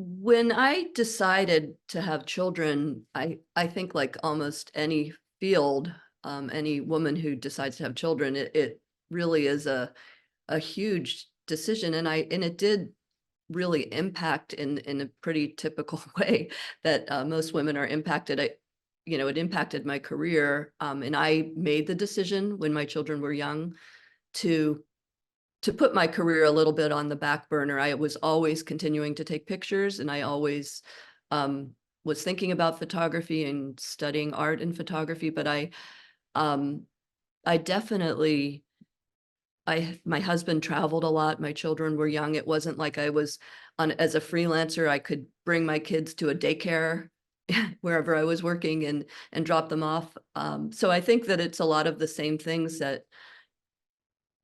When I decided to have children, I think like almost any field, any woman who decides to have children, it really is a huge decision, and it did really impact in a pretty typical way that most women are impacted. It impacted my career, and I made the decision when my children were young to put my career a little bit on the back burner. I was always continuing to take pictures, and I always was thinking about photography and studying art and photography. But um, I definitely, my husband traveled a lot. My children were young. It wasn't like I was on as a freelancer. I could bring my kids to a daycare wherever I was working and drop them off. So I think that it's a lot of the same things that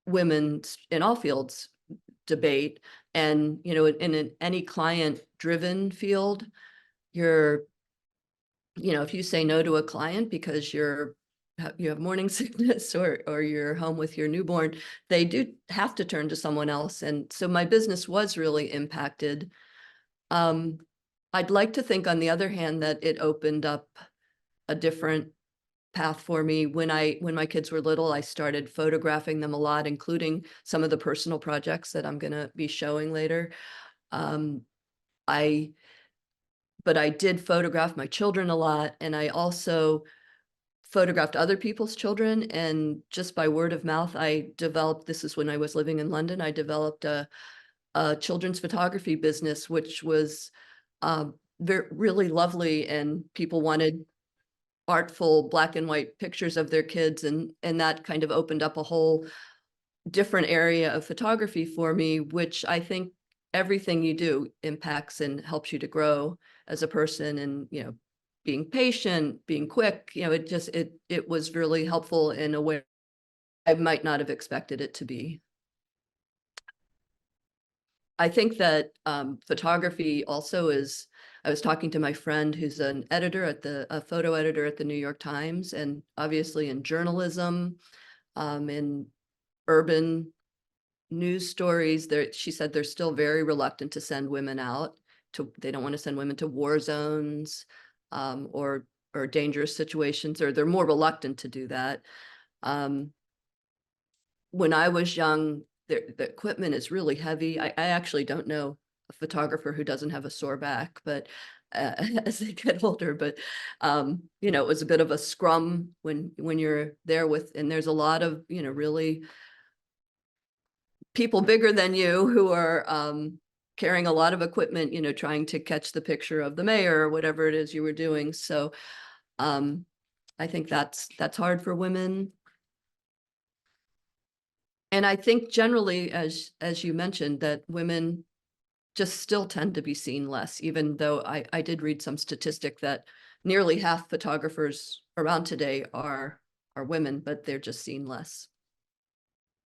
women in all fields debate. And, in any client driven field, you're, if you say no to a client because you have morning sickness or you're home with your newborn, they do have to turn to someone else. And so my business was really impacted. Um, I'd like to think, on the other hand, that it opened up a different path for me. When my kids were little, I started photographing them a lot, including some of the personal projects that I'm going to be showing later. Um, I but I did photograph my children a lot, and I also photographed other people's children. And just by word of mouth, I developed, this is when I was living in London, I developed a children's photography business, which was really lovely, and people wanted artful black and white pictures of their kids, and that kind of opened up a whole different area of photography for me, which I think everything you do impacts and helps you to grow as a person. And, being patient, being quick, it was really helpful in a way I might not have expected it to be. I think that photography also is, I was talking to my friend who's a photo editor at the New York Times, and obviously in journalism, in urban news stories, she said they're still very reluctant to send women out they don't want to send women to war zones, or dangerous situations, or they're more reluctant to do that. Um, when I was young, the equipment is really heavy. I actually don't know a photographer who doesn't have a sore back, but as they get older, but it was a bit of a scrum when you're there and there's a lot of, really people bigger than you who are carrying a lot of equipment, trying to catch the picture of the mayor or whatever it is you were doing. So um, I think that's hard for women. And I think generally, as you mentioned, that women just still tend to be seen less, even though I did read some statistic that nearly half photographers around today are women, but they're just seen less.